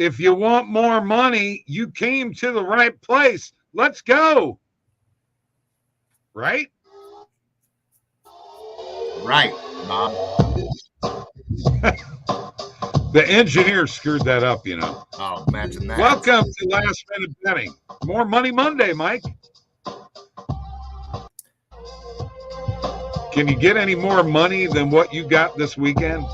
if you want more money, you came to the right place. Let's go. Right? Right, Bob. The engineer screwed that up, you know. Oh, imagine that. Welcome to Last Minute Betting. More Money Monday, Mike. Can you get any more money than what you got this weekend?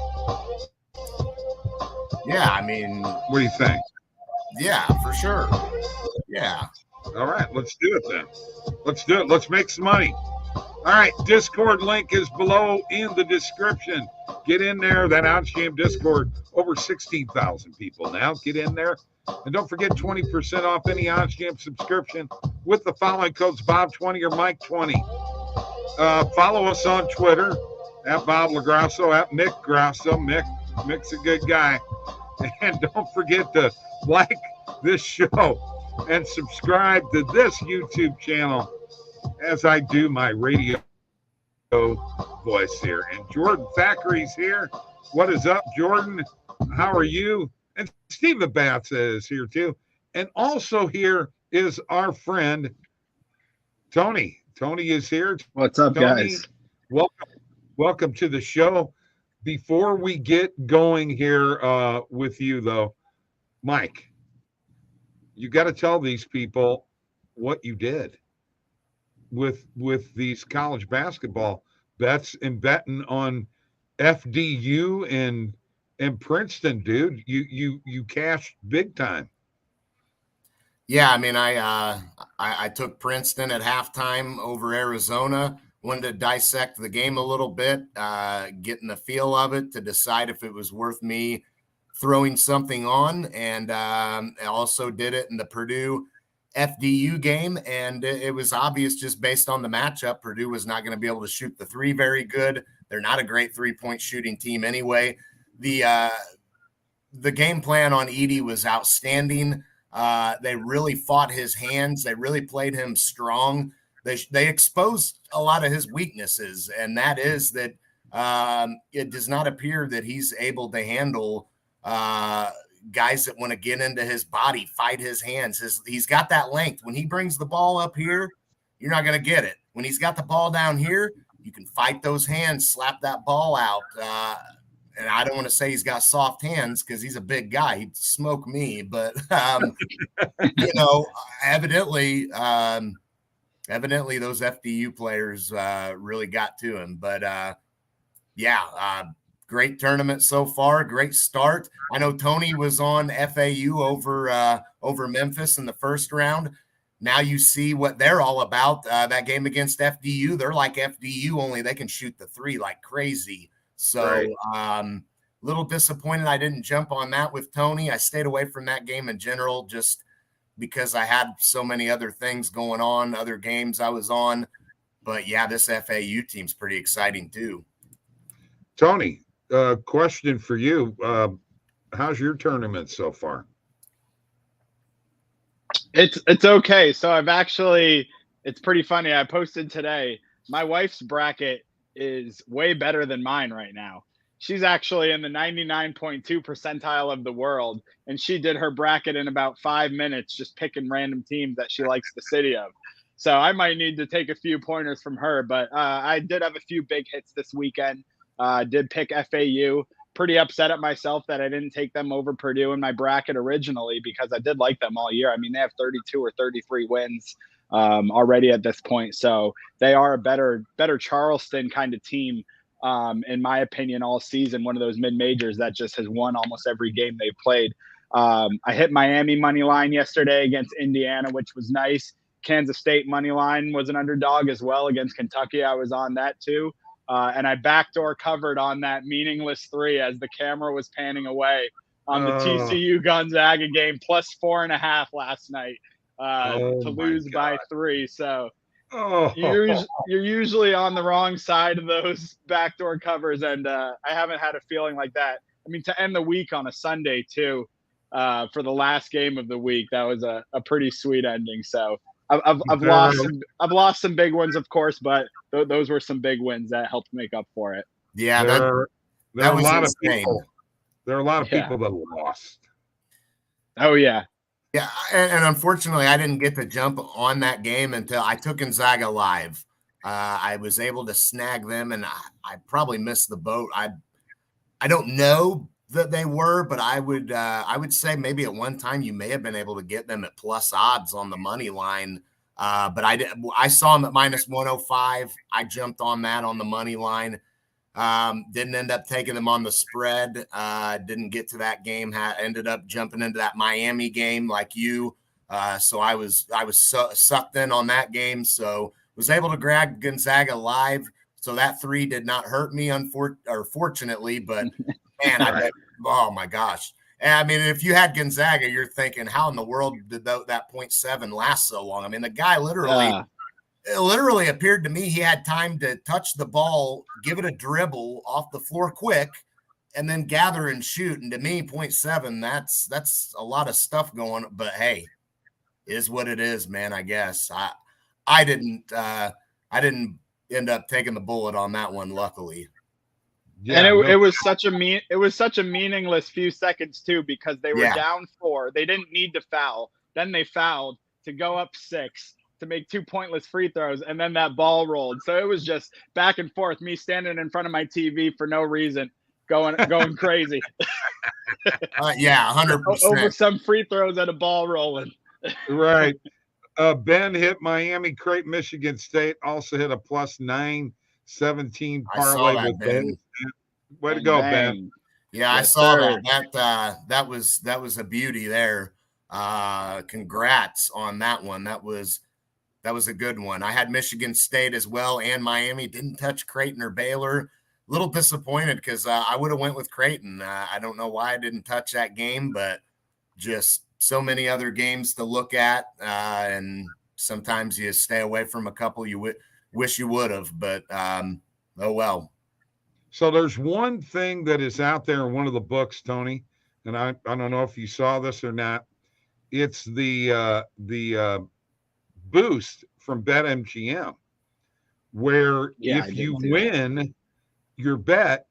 Yeah, I mean, what do you think? Yeah, for sure. Yeah. All right, let's do it then. Let's do it. Let's make some money. All right, Discord link is below in the description. Get in there. That OddsJam Discord, over 16,000 people now. Get in there. And don't forget 20% off any OddsJam subscription with the following codes, Bob20 or Mike20. Follow us on Twitter, at Bob LaGrasso, at Mick Grasso. Mick's a good guy. And don't forget to like this show and subscribe to this YouTube channel as I do my radio voice here. And Jordan Thackeray's here. What is up, Jordan? How are you? And Stephen Batts is here too. And also here is our friend Tony. Tony is here. What's up, Tony, guys? Welcome to the show. Before we get going here with you, though, Mike, you got to tell these people what you did with these college basketball bets and betting on FDU and Princeton, dude. You cashed big time. Yeah, I mean, I took Princeton at halftime over Arizona. Wanted to dissect the game a little bit, getting the feel of it to decide if it was worth me throwing something on. And I also did it in the Purdue FDU game. And it was obvious just based on the matchup, Purdue was not going to be able to shoot the three very good. They're not a great three-point shooting team anyway. The game plan on Edey was outstanding. They really fought his hands. They really played him strong. They exposed a lot of his weaknesses, and that is that it does not appear that he's able to handle guys that want to get into his body, fight his hands. He's got that length. When he brings the ball up here, you're not going to get it. When he's got the ball down here, you can fight those hands, slap that ball out. And I don't want to say he's got soft hands because he's a big guy. He'd smoke me, but evidently those FDU players really got to him. But great tournament so far. Great start. I know Tony was on FAU over Memphis in the first round. Now you see what they're all about. That game against FDU, they're like FDU, only they can shoot the three like crazy. So little disappointed I didn't jump on that with Tony. I stayed away from that game in general just because I had so many other things going on, other games I was on. But, yeah, this FAU team's pretty exciting too. Tony, question for you. How's your tournament so far? It's okay. So it's pretty funny. I posted today, my wife's bracket is way better than mine right now. She's actually in the 99.2 percentile of the world, and she did her bracket in about 5 minutes, just picking random teams that she likes the city of. So I might need to take a few pointers from her, but I did have a few big hits this weekend. Did pick FAU. Pretty upset at myself that I didn't take them over Purdue in my bracket originally because I did like them all year. I mean, they have 32 or 33 wins already at this point. So they are a better Charleston kind of team, in my opinion, all season. One of those mid-majors that just has won almost every game they've played. I hit Miami money line yesterday against Indiana, which was nice. Kansas State money line was an underdog as well against Kentucky. I was on that too. And I backdoor covered on that meaningless three as the camera was panning away on the TCU Gonzaga game, plus 4.5 last night to lose by 3. So you're usually on the wrong side of those backdoor covers, and I haven't had a feeling like that. I mean, to end the week on a Sunday too, for the last game of the week, that was a pretty sweet ending. So I've lost some big ones, of course, but those were some big wins that helped make up for it. Yeah, there are a lot insane. of people. There are a lot of people that lost. Oh yeah. Yeah, and unfortunately, I didn't get to jump on that game until I took Gonzaga live. I was able to snag them, and I probably missed the boat. I don't know that they were, but I would say maybe at one time you may have been able to get them at plus odds on the money line. But I saw them at minus 105. I jumped on that on the money line. Didn't end up taking them on the spread. Didn't get to that game. Ended up jumping into that Miami game like you. So I was sucked in on that game. So was able to grab Gonzaga live. So that 3 did not hurt me, fortunately. But man, oh my gosh. And I mean, if you had Gonzaga, you're thinking, how in the world did that 0.7 last so long? I mean, the guy literally. It literally appeared to me he had time to touch the ball, give it a dribble off the floor quick, and then gather and shoot. And to me, 0.7, that's a lot of stuff going. But hey, is what it is, man. I guess I didn't end up taking the bullet on that one, luckily. Yeah, and it was such a meaningless few seconds too, because they were down 4. They didn't need to foul. Then they fouled to go up 6. To make 2 pointless free throws, and then that ball rolled. So it was just back and forth, me standing in front of my TV for no reason, going crazy. 100%. Over some free throws and a ball rolling. Right. Ben hit Miami, Creighton, Michigan State. Also hit a plus 917 parlay with Ben. Way to go, Ben. Yeah, yes, I saw that. That was a beauty there. Congrats on that one. That was a good one. I had Michigan State as well, and Miami. Didn't touch Creighton or Baylor. A little disappointed because I would have went with Creighton. I don't know why I didn't touch that game, but just so many other games to look at, and sometimes you stay away from a couple you wish you would have. But oh well. So there's one thing that is out there in one of the books, Tony, and I don't know if you saw this or not. It's the boost from BetMGM, where if you win your bet,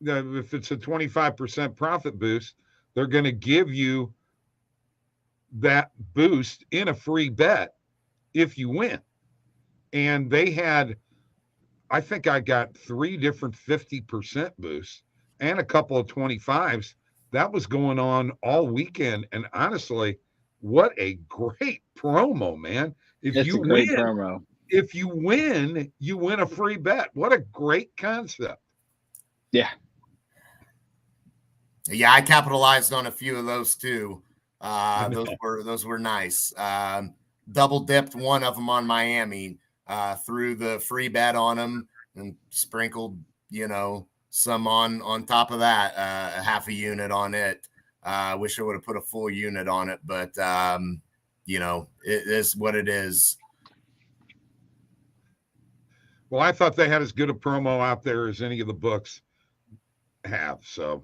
if it's a 25% profit boost, they're going to give you that boost in a free bet if you win. And they had, I think I got 3 different 50% boosts and a couple of 25s. That was going on all weekend. And honestly, what a great promo, man. If you win, you win a free bet. What a great concept. Yeah. Yeah, I capitalized on a few of those too. Those were nice. Double dipped one of them on Miami, threw the free bet on them and sprinkled, some on top of that, a half a unit on it. I wish I would have put a full unit on it, but it is what it is. Well, I thought they had as good a promo out there as any of the books have. So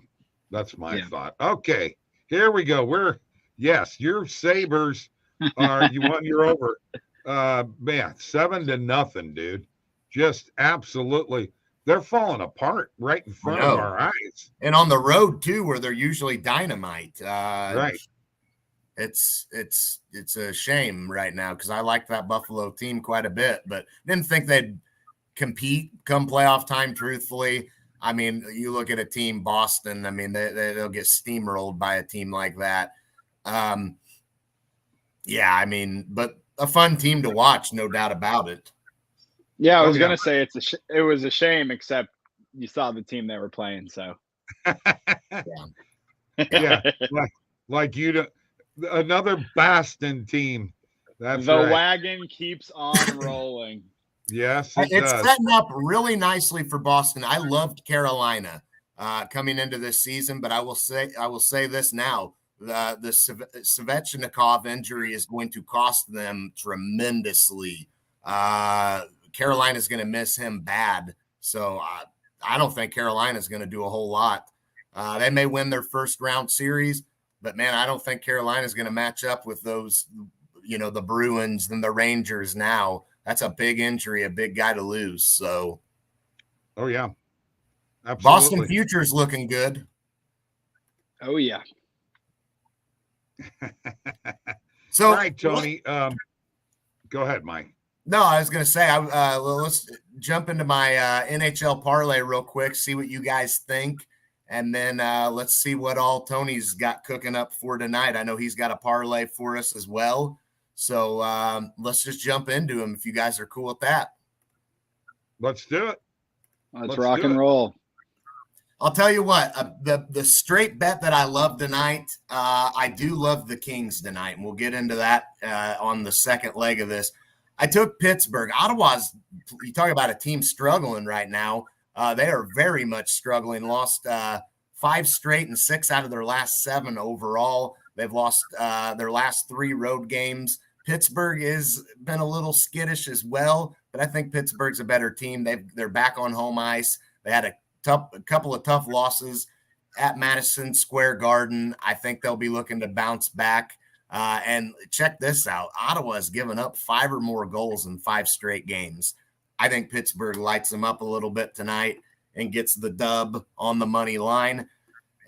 that's my thought. Okay, here we go. Your Sabres are, you're over. Man, 7-0, dude. Just absolutely. They're falling apart right in front of our eyes. And on the road too, where they're usually dynamite. Right. It's a shame right now because I like that Buffalo team quite a bit, but didn't think they'd compete come playoff time. Truthfully, I mean, you look at a team, Boston. I mean, they'll get steamrolled by a team like that. Yeah, I mean, but a fun team to watch, no doubt about it. Yeah, I was gonna say it was a shame, except you saw the team they were playing. So, yeah, like another Boston team. That's the right. wagon keeps on rolling. Yes, it's setting up really nicely for Boston. I loved Carolina coming into this season, but I will say this now: the Svechnikov injury is going to cost them tremendously. Carolina's going to miss him bad. So I don't think Carolina's going to do a whole lot. They may win their first round series, but man, I don't think Carolina's going to match up with those, the Bruins and the Rangers now. That's a big injury, a big guy to lose. So, oh yeah, absolutely. Boston future's looking good. Oh yeah. So, all right, Tony. Go ahead, Mike. No, I was going to say, well, let's jump into my NHL parlay real quick, see what you guys think, and then let's see what all Tony's got cooking up for tonight. I know he's got a parlay for us as well. So let's just jump into him if you guys are cool with that. Let's do it. Let's rock and roll. I'll tell you what, the straight bet that I love tonight, I do love the Kings tonight, and we'll get into that on the second leg of this. I took Pittsburgh. Ottawa's, you talk about a team struggling right now. They are very much struggling. Lost 5 straight and 6 out of their last 7 overall. They've lost their last 3 road games. Pittsburgh has been a little skittish as well, but I think Pittsburgh's a better team. They're back on home ice. They had a couple of tough losses at Madison Square Garden. I think they'll be looking to bounce back. And check this out. Ottawa's given up 5 or more goals in 5 straight games. I think Pittsburgh lights them up a little bit tonight and gets the dub on the money line.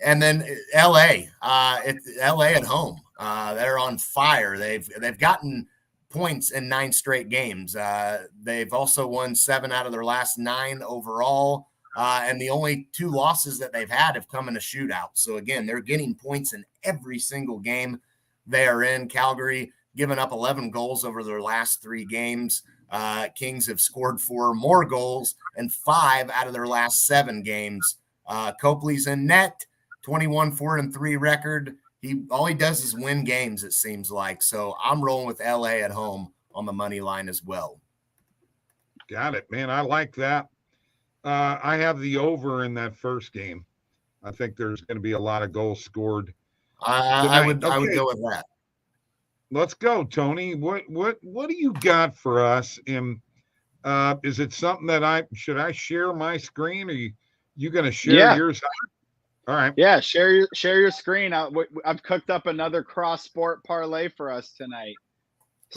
And then LA at home. They're on fire. They've gotten points in 9 straight games. They've also won 7 out of their last 9 overall. And the only 2 losses that they've had have come in a shootout. So again, they're getting points in every single game they are in. Calgary giving up 11 goals over their last 3 games. Kings have scored 4 more goals and 5 out of their last 7 games. Copley's in net, 21-4-3 record. All he does is win games, it seems like. So I'm rolling with LA at home on the money line as well. Got it, man. I like that. I have the over in that first game. I think there's going to be a lot of goals scored. I would go with that. Let's go, Tony. What do you got for us? Is it something that should I share my screen, or you going to share yours? All right. Yeah, share your screen. I've cooked up another cross sport parlay for us tonight.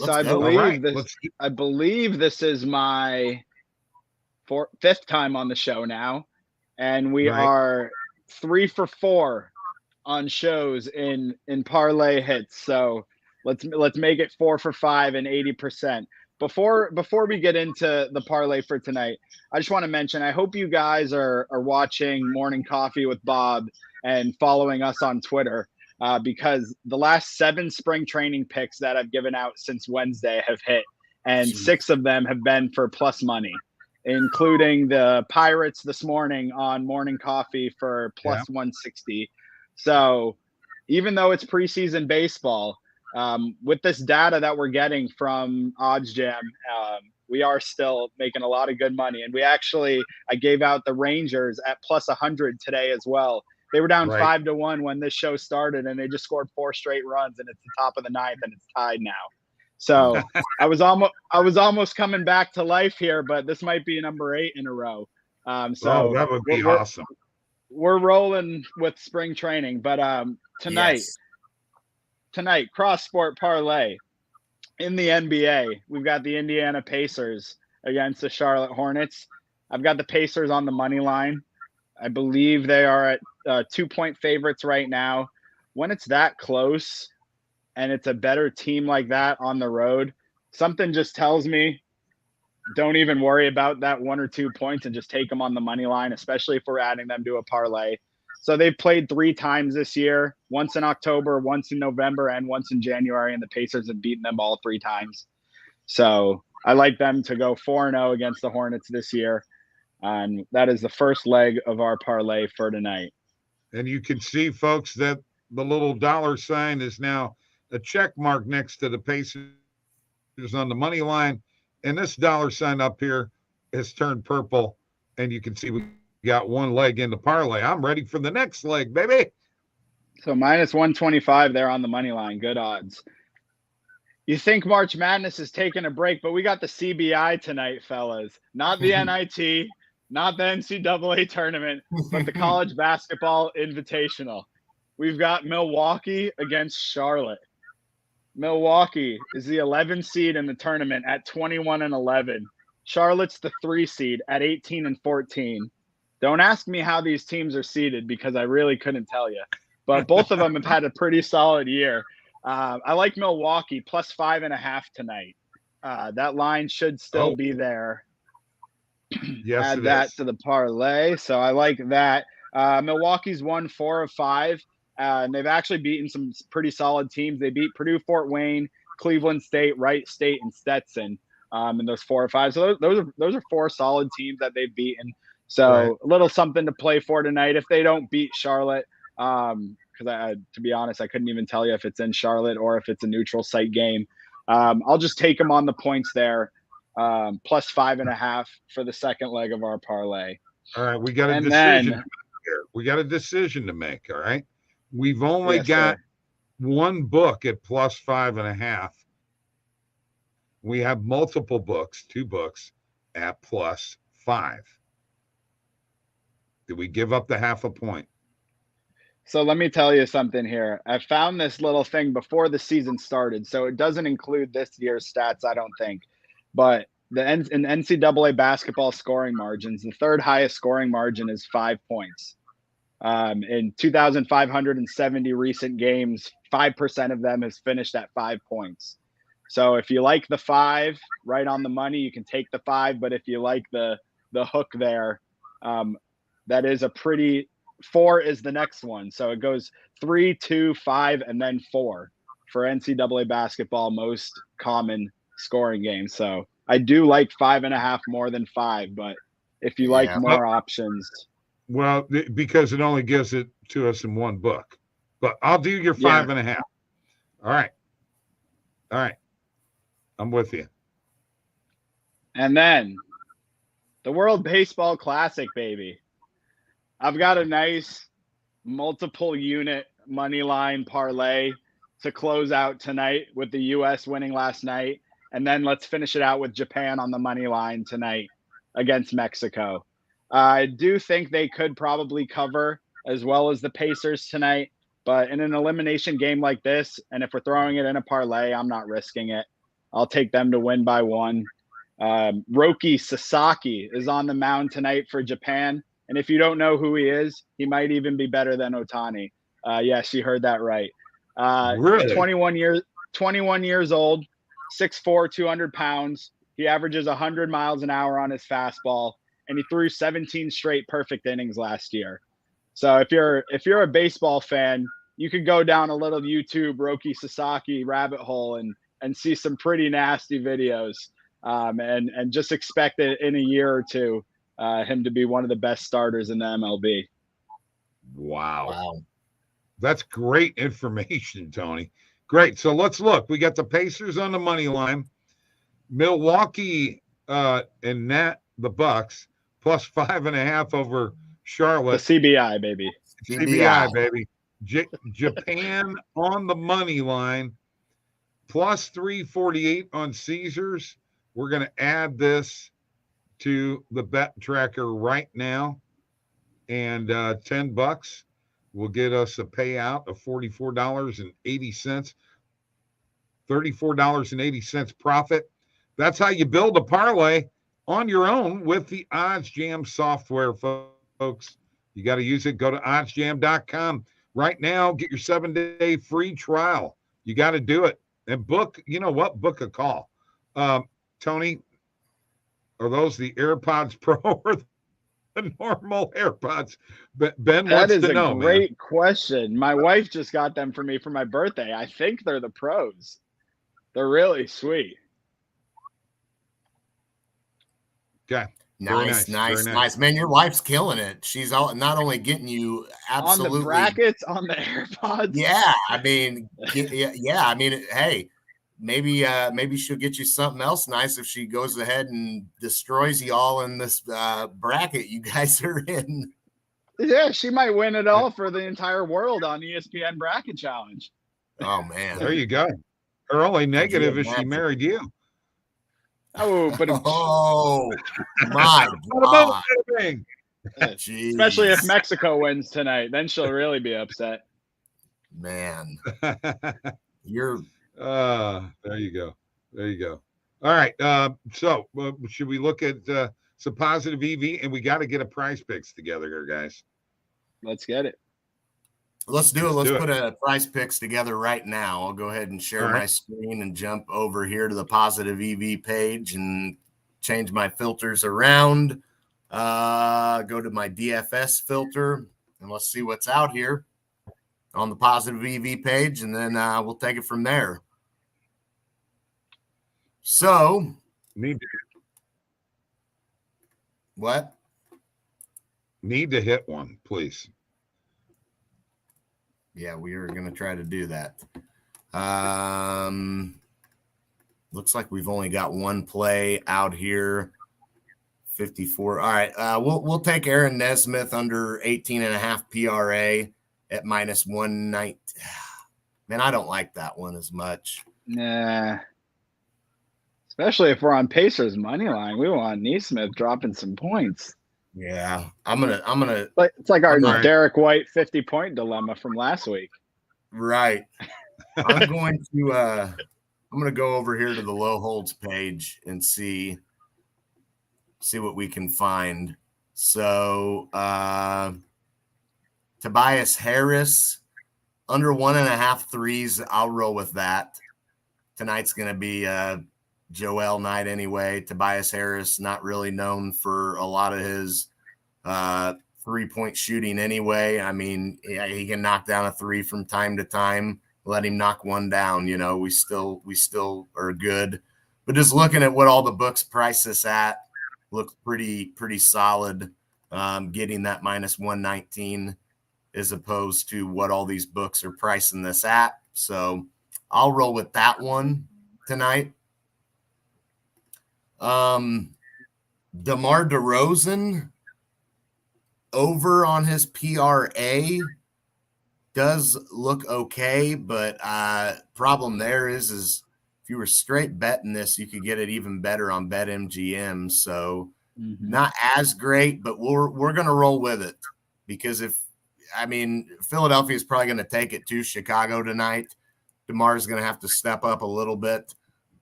I believe this is my 5th time on the show now, and we are 3 for 4 on shows in parlay hits. So let's make it 4 for 5 and 80%. Before we get into the parlay for tonight, I just want to mention, I hope you guys are watching Morning Coffee with Bob and following us on Twitter, because the last 7 spring training picks that I've given out since Wednesday have hit, and 6 of them have been for plus money, including the Pirates this morning on Morning Coffee for plus 160. So even though it's preseason baseball, with this data that we're getting from OddsJam, we are still making a lot of good money. And I gave out the Rangers at plus 100 today as well. They were down 5-1 when this show started, and they just scored 4 straight runs, and it's the top of the 9th, and it's tied now. So I was almost coming back to life here, but this might be number 8 in a row. So that would be awesome. We're rolling with spring training, but tonight, cross sport parlay in the NBA. We've got the Indiana Pacers against the Charlotte Hornets. I've got the Pacers on the money line. I believe they are at 2-point favorites right now. When it's that close and it's a better team like that on the road, something just tells me don't even worry about that 1 or 2 points and just take them on the money line, especially if we're adding them to a parlay. So they've played 3 times this year, once in October, once in November, and once in January, and the Pacers have beaten them all 3 times. So I like them to go 4-0 against the Hornets this year. And that is the first leg of our parlay for tonight. And you can see, folks, that the little dollar sign is now a check mark next to the Pacers on the money line. And this dollar sign up here has turned purple. And you can see we got 1 leg in the parlay. I'm ready for the next leg, baby. So minus 125 there on the money line. Good odds. You think March Madness is taking a break, but we got the CBI tonight, fellas. Not the NIT, not the NCAA tournament, but the College Basketball Invitational. We've got Milwaukee against Charlotte. Milwaukee is the 11th seed in the tournament at 21-11. Charlotte's the 3 seed at 18-14. Don't ask me how these teams are seeded because I really couldn't tell you. But both of them have had a pretty solid year. I like Milwaukee plus 5.5 tonight. That line should still be there. Yes, Add that to the parlay. So I like that. Milwaukee's won 4 of 5. And they've actually beaten some pretty solid teams. They beat Purdue, Fort Wayne, Cleveland State, Wright State, and Stetson in those 4 or 5. So those are 4 solid teams that they've beaten. So a little something to play for tonight if they don't beat Charlotte. Because to be honest, I couldn't even tell you if it's in Charlotte or if it's a neutral site game. I'll just take them on the points there, plus 5.5 for the second leg of our parlay. All right, we got a decision to make here. We got a decision to make. All right, we've only got one book at plus 5.5. We have multiple books, 2 books at plus 5. Did we give up the half a point? So let me tell you something here. I found this little thing before the season started, so it doesn't include this year's stats, I don't think. But in NCAA basketball scoring margins, the third highest scoring margin is 5 points. In 2,570 recent games, 5% of them has finished at 5 points. So if you like the 5, right on the money, you can take the 5. But if you like the hook there, that is a pretty. 4 is the next one. So it goes 3, 2, 5, and then 4 for NCAA basketball, most common scoring game. So I do like 5.5 more than 5, but if you like more options. Well, because it only gives it to us in one book. But I'll do your 5.5. All right. All right. I'm with you. And then the World Baseball Classic, baby. I've got a nice multiple unit money line parlay to close out tonight with the U.S. winning last night. And then let's finish it out with Japan on the money line tonight against Mexico. I do think they could probably cover as well as the Pacers tonight. But in an elimination game like this, and if we're throwing it in a parlay, I'm not risking it. I'll take them to win by 1. Roki Sasaki is on the mound tonight for Japan. And if you don't know who he is, he might even be better than Ohtani. Yes, you heard that right. Really? 21 years old, 6'4", 200 pounds. He averages 100 miles an hour on his fastball, and he threw 17 straight perfect innings last year. So if you're a baseball fan, you could go down a little YouTube Roki Sasaki rabbit hole and see some pretty nasty videos, and just expect it in a year or two. Him to be one of the best starters in the MLB. Wow. That's great information, Tony. Great. So let's look. We got the Pacers on the money line. Milwaukee and the Bucks plus 5.5 over Charlotte. The CBI, baby. CBI, baby. Japan on the money line plus 348 on Caesars. We're going to add this to the bet tracker right now, and $10 will get us a payout of $44.80, $34.80 profit. That's how you build a parlay on your own with the OddsJam software, folks. You got to use it. Go to oddsjam.com right now. Get your 7-day free trial. You got to do it and book. You know what? Book a call. Tony, are those the AirPods Pro or the normal AirPods? Ben wants to know. That is a great question. My wife just got them for me for my birthday. I think they're the Pros. They're really sweet. Okay. Nice. Man, your wife's killing it. She's not only getting you absolutely on the brackets, on the AirPods. Yeah, I mean, hey, maybe she'll get you something else nice if she goes ahead and destroys you all in this bracket you guys are in. Yeah, she might win it all for the entire world on ESPN Bracket Challenge. Oh man, there you go. Her only negative is she married you. Oh, but my God. Especially if Mexico wins tonight, then she'll really be upset. Man, there you go. All right. So should we look at some positive EV? And we got to get a prize picks together here, guys. Let's get it. Let's do it. Let's Let's do put a price picks together right now. I'll go ahead and share All right. my screen and jump over here to the positive EV page and change my filters around. Go to my DFS filter and let's see what's out here on the positive EV page, and then we'll take it from there. So, what? Need to hit one, please. Yeah, we are going to try to do that. Looks like we've only got one play out here. 54. All right. We'll take Aaron Nesmith under 18.5 PRA at minus 190. Man, I don't like that one as much. Nah. Especially if we're on Pacers money line. We want Nesmith dropping some points. Yeah. I'm gonna It's like our Right. Derek White 50-point dilemma from last week. right. I'm going to go over here to the low holds page and see what we can find. So Tobias Harris under 1.5 threes. I'll roll with that. Tonight's going to be Joel night anyway. Tobias Harris, not really known for a lot of his 3-point shooting anyway. I mean, he can knock down a three from time to time. Let him knock one down. You know, we still are good. But just looking at what all the books price this at, looks pretty solid. Getting that minus 119 as opposed to what all these books are pricing this at. So I'll roll with that one tonight. DeMar DeRozan over on his PRA does look okay, but problem there is if you were straight betting this, you could get it even better on BetMGM. So not as great, but we're going to roll with it because Philadelphia is probably going to take it to Chicago tonight. DeMar's going to have to step up a little bit.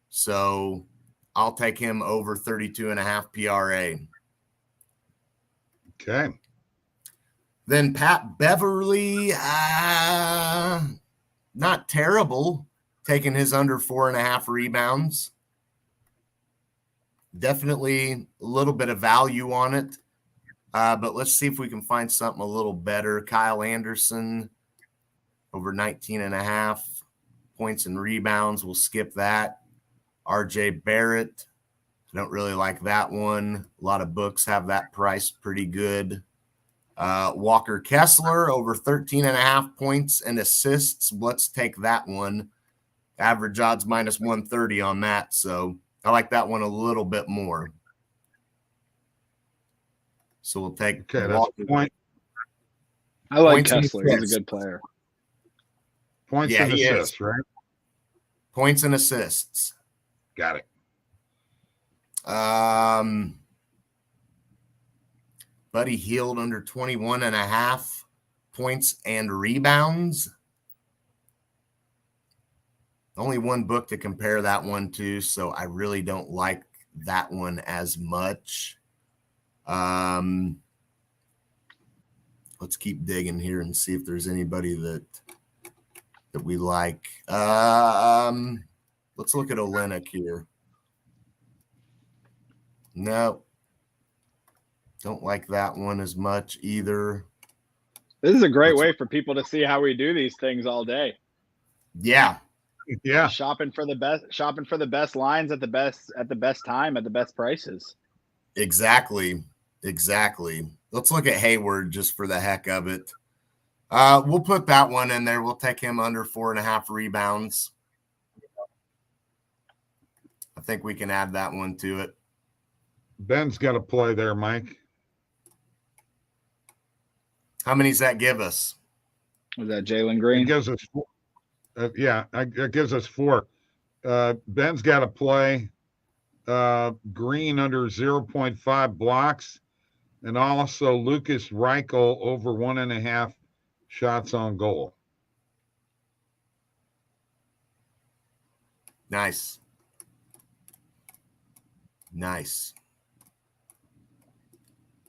So I'll take him over 32.5 PRA. Okay. Then Pat Beverly, not terrible, taking his under 4.5 rebounds. Definitely a little bit of value on it. But let's see if we can find something a little better. Kyle Anderson, over 19.5 points and rebounds. We'll skip that. RJ Barrett, I don't really like that one. A lot of books have that priced pretty good. Walker Kessler, over 13.5 points and assists. Let's take that one. Average odds minus 130 on that. So I like that one a little bit more. So we'll take that's a point. I like Kessler. He's a good player. Points and assists, right? Points and assists. Got it. Buddy Hield under 21.5 points and rebounds. Only one book to compare that one to, so I really don't like that one as much. Let's keep digging here and see if there's anybody that we like. Let's look at Olynyk here. No, don't like that one as much either. This is a great way for people to see how we do these things all day. Yeah. Yeah. Shopping for the best lines at the best time at the best prices. Exactly. Let's look at Hayward just for the heck of it. We'll put that one in there. We'll take him under 4.5 rebounds. I think we can add that one to it. Ben's got a play there, Mike. How many does that give us? Was that Jalen Green? It gives us 4. It gives us 4. Ben's got a play. Green under 0.5 blocks, and also Lucas Reichel over 1.5 shots on goal. Nice.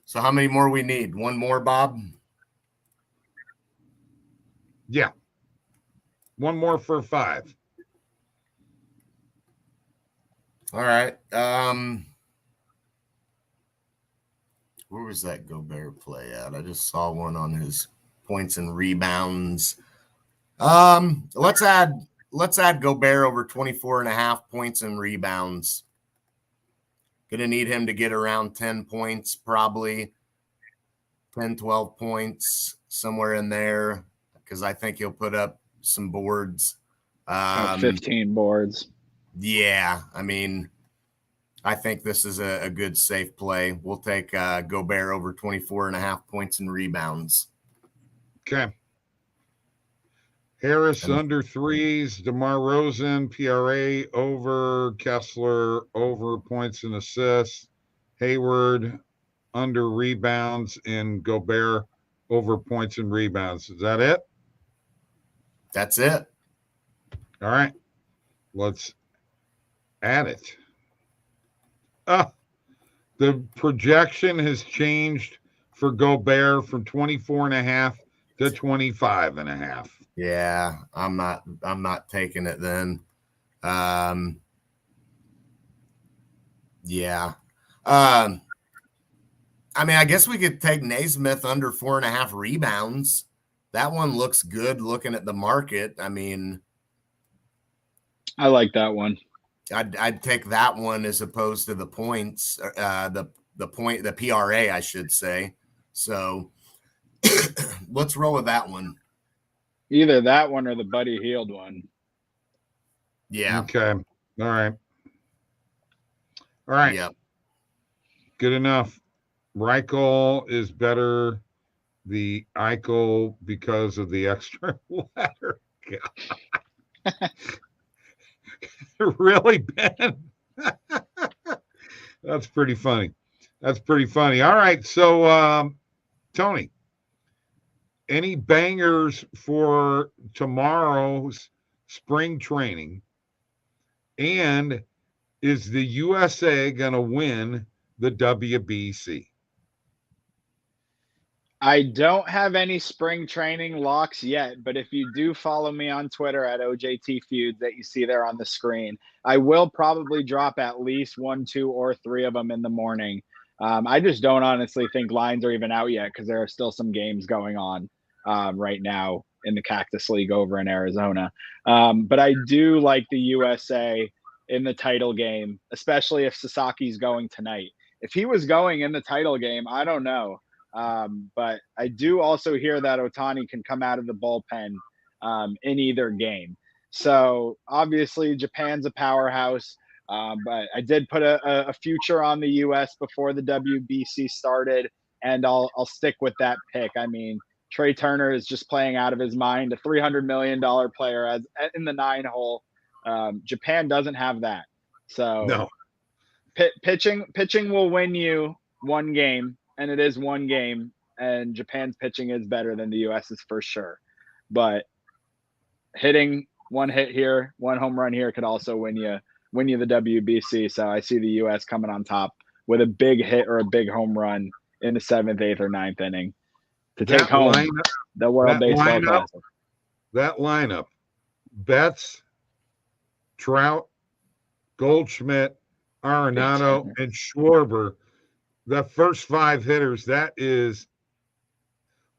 So how many more we need? One more, Bob? Yeah. One more for 5. All right. Where was that Gobert play at? I just saw one on his points and rebounds. Let's add Gobert over 24.5 points and rebounds. Gonna need him to get around 10 points, probably 10, 12 points, somewhere in there, because I think he'll put up some boards. 15 boards. Yeah, I mean, I think this is a good safe play. We'll take Gobert over 24.5 points and rebounds. Okay. Harris under 3s, DeMar Rosen, PRA over, Kessler over points and assists, Hayward under rebounds, and Gobert over points and rebounds. Is that it? That's it. All right. Let's add it. The projection has changed for Gobert from 24.5 to 25.5. Yeah, I'm not taking it then. Yeah. I mean, I guess we could take Naismith under 4.5 rebounds. That one looks good looking at the market. I mean, I like that one. I'd take that one as opposed to the points, the PRA, I should say. So let's roll with that one. Either that one or the Buddy Hield one. Yeah. Okay. All right. All right. Yep. Good enough. Reichel is better. The Eichel because of the extra letter. Really, Ben? That's pretty funny. That's pretty funny. All right. So, Tony, any bangers for tomorrow's spring training? And is the USA going to win the WBC? I don't have any spring training locks yet, but if you do follow me on Twitter at OJT Feuds that you see there on the screen, I will probably drop at least 1, 2, or 3 of them in the morning. I just don't honestly think lines are even out yet because there are still some games going on right now in the Cactus League over in Arizona. But I do like the USA in the title game, especially if Sasaki's going tonight. If he was going in the title game, I don't know. But I do also hear that Ohtani can come out of the bullpen in either game. So obviously Japan's a powerhouse, but I did put a future on the U.S. before the WBC started, and I'll stick with that pick. I mean, Trey Turner is just playing out of his mind, a $300 million player as in the 9-hole. Japan doesn't have that. So No. Pitching will win you one game. And it is one game, and Japan's pitching is better than the US's for sure. But hitting one hit here, one home run here could also win you the WBC. So I see the US coming on top with a big hit or a big home run in the 7th, 8th, or 9th inning to take home the World Baseball Classic. That lineup: Betts, Trout, Goldschmidt, Arenado, and Schwarber. The first 5 hitters, that is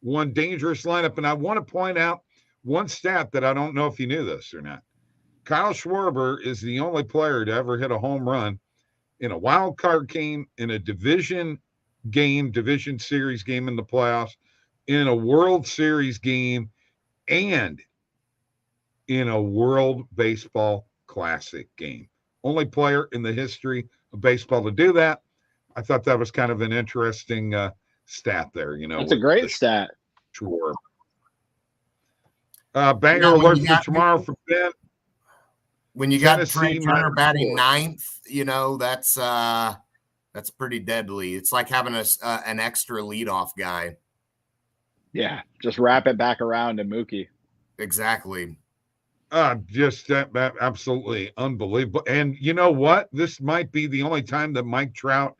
one dangerous lineup. And I want to point out one stat that I don't know if you knew this or not. Kyle Schwarber is the only player to ever hit a home run in a wild card game, in a division series game in the playoffs, in a World Series game, and in a World Baseball Classic game. Only player in the history of baseball to do that. I thought that was kind of an interesting stat there. You know, it's a great stat. Sure. Banger alert for tomorrow for Ben. When you got Trey Turner batting 9th, you know that's pretty deadly. It's like having an extra leadoff guy. Yeah, just wrap it back around to Mookie. Exactly. Just absolutely unbelievable. And you know what? This might be the only time that Mike Trout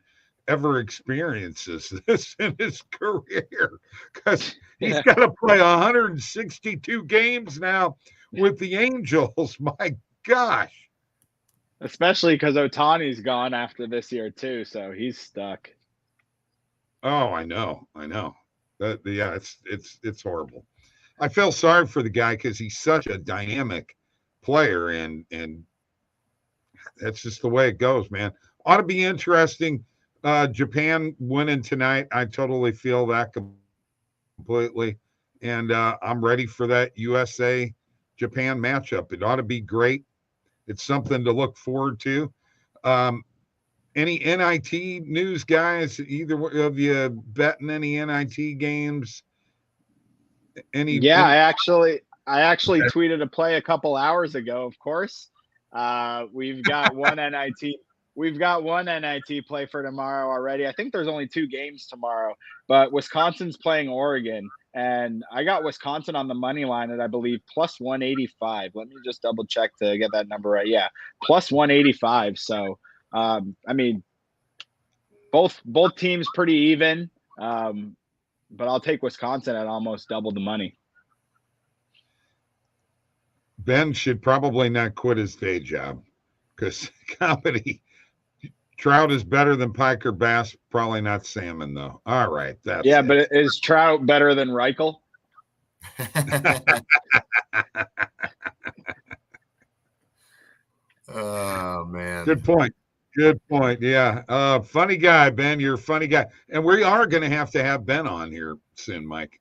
ever experiences this in his career, because he's got to play 162 games now with the Angels. My gosh. Especially because Ohtani's gone after this year too, so he's stuck. Oh, I know. Yeah, it's horrible. I feel sorry for the guy because he's such a dynamic player, and that's just the way it goes, man. Ought to be interesting. Japan winning tonight. I totally feel that completely, and I'm ready for that USA Japan matchup. It ought to be great. It's something to look forward to. Any NIT news, guys? Either of you betting any NIT games? I actually tweeted a play a couple hours ago. Of course, we've got one NIT. We've got one NIT play for tomorrow already. I think there's only 2 games tomorrow, but Wisconsin's playing Oregon, and I got Wisconsin on the money line at, I believe, plus 185. Let me just double check to get that number right. Yeah, plus 185. So, I mean, both teams pretty even, but I'll take Wisconsin at almost double the money. Ben should probably not quit his day job because comedy. Trout is better than pike or bass, probably not salmon, though. All right. But is Trout better than Reichel? Oh, man. Good point. Yeah. Funny guy, Ben. You're a funny guy. And we are going to have Ben on here soon, Mike.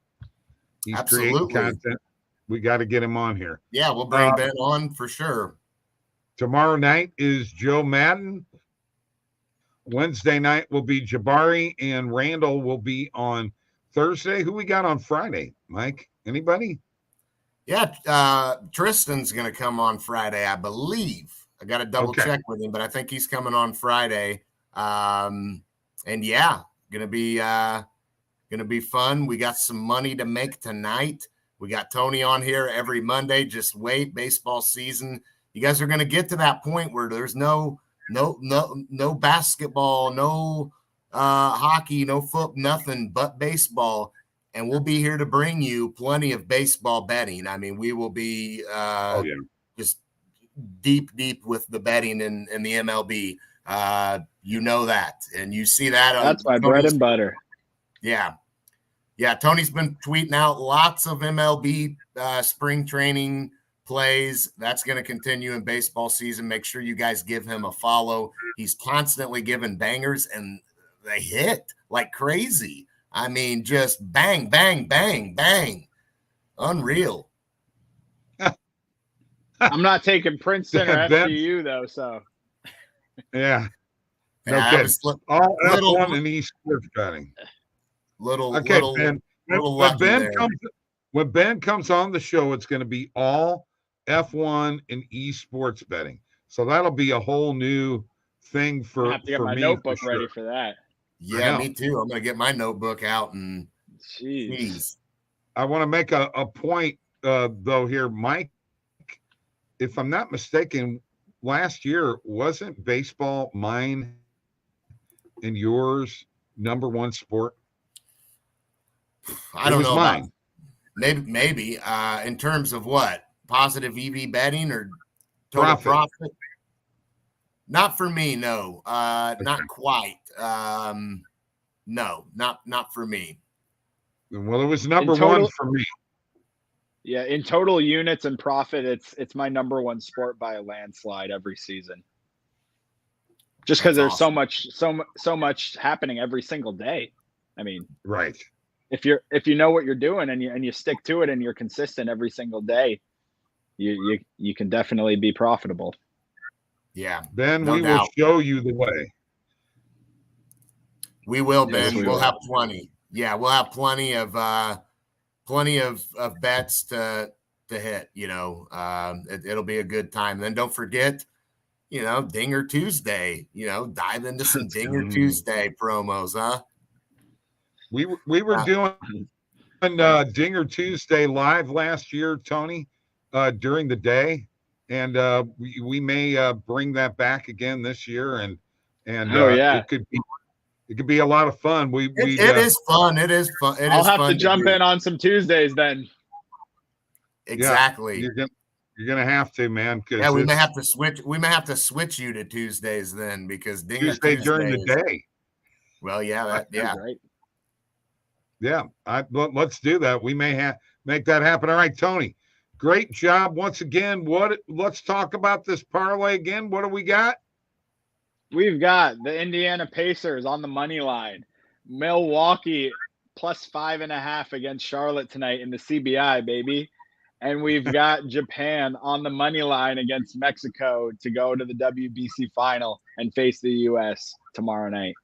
He's creating content. We got to get him on here. Yeah, we'll bring Ben on for sure. Tomorrow night is Joe Madden. Wednesday night will be Jabari, and Randall will be on Thursday. Who we got on Friday, Mike? Anybody? Yeah, Tristan's going to come on Friday, I believe. I got to double check with him, but I think he's coming on Friday. And yeah, gonna be fun. We got some money to make tonight. We got Tony on here every Monday. Just wait, baseball season. You guys are gonna get to that point where there's no basketball, no hockey, no foot, nothing but baseball. And we'll be here to bring you plenty of baseball betting. I mean, we will be just deep with the betting in the MLB. You know that, and you see that. That's my bread and butter. Yeah. Tony's been tweeting out lots of MLB spring training plays. That's going to continue in baseball season. Make sure you guys give him a follow. He's constantly giving bangers, and they hit like crazy. I mean, just bang, bang, bang, bang. Unreal. I'm not taking Princeton or FDU, though, so. Yeah. No kidding. All F1 and esports betting. When Ben comes on the show, it's going to be all F1 and esports betting. So that'll be a whole new thing for me. I have to get my notebook ready for that. Yeah, me too. I'm going to get my notebook out and jeez. I want to make a point, though, here, Mike. If I'm not mistaken, last year, wasn't baseball mine and yours number one sport? I don't know. Mine. Maybe. In terms of what? Positive EV betting or total profit? Not for me, no. Not quite. No, not for me. Well, it was number one for me. Yeah, in total units and profit, it's my number one sport by a landslide every season. Just because there's awesome. so much happening every single day. I mean, right. If you know what you're doing and you stick to it and you're consistent every single day, you can definitely be profitable. Yeah, Ben, we will show you the way. We will, Ben. We'll have plenty. Yeah, we'll have plenty of bets to hit. You know, it'll be a good time. Then don't forget, you know, Dinger Tuesday. You know, dive into some Dinger Tuesday promos, huh? We were doing Dinger Tuesday live last year, Tony, during the day, and we may bring that back again this year, and it could be It could be a lot of fun. It is fun. It is fun. I'll have to jump in on some Tuesdays then. Exactly. Yeah, you're gonna have to, man. Yeah, we may have to switch. We may have to switch you to Tuesdays then, because Tuesday during the day. Well, yeah, Right. Yeah, let's do that. We may make that happen. All right, Tony. Great job once again. Let's talk about this parlay again. What do we got? We've got the Indiana Pacers on the money line. Milwaukee plus 5.5 against Charlotte tonight in the CBI, baby. And we've got Japan on the money line against Mexico to go to the WBC final and face the U.S. tomorrow night.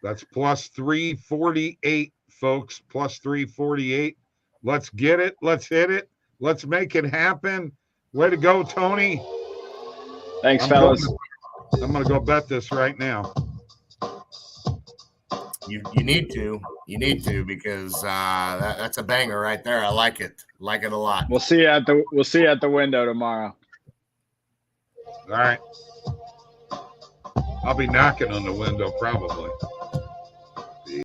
That's plus 348, folks. Plus 348. Let's get it. Let's hit it. Let's make it happen. Way to go, Tony. Thanks, fellas. I'm going to go bet this right now. You need to. You need to, because that's a banger right there. I like it. Like it a lot. We'll see you at the window tomorrow. All right. I'll be knocking on the window probably.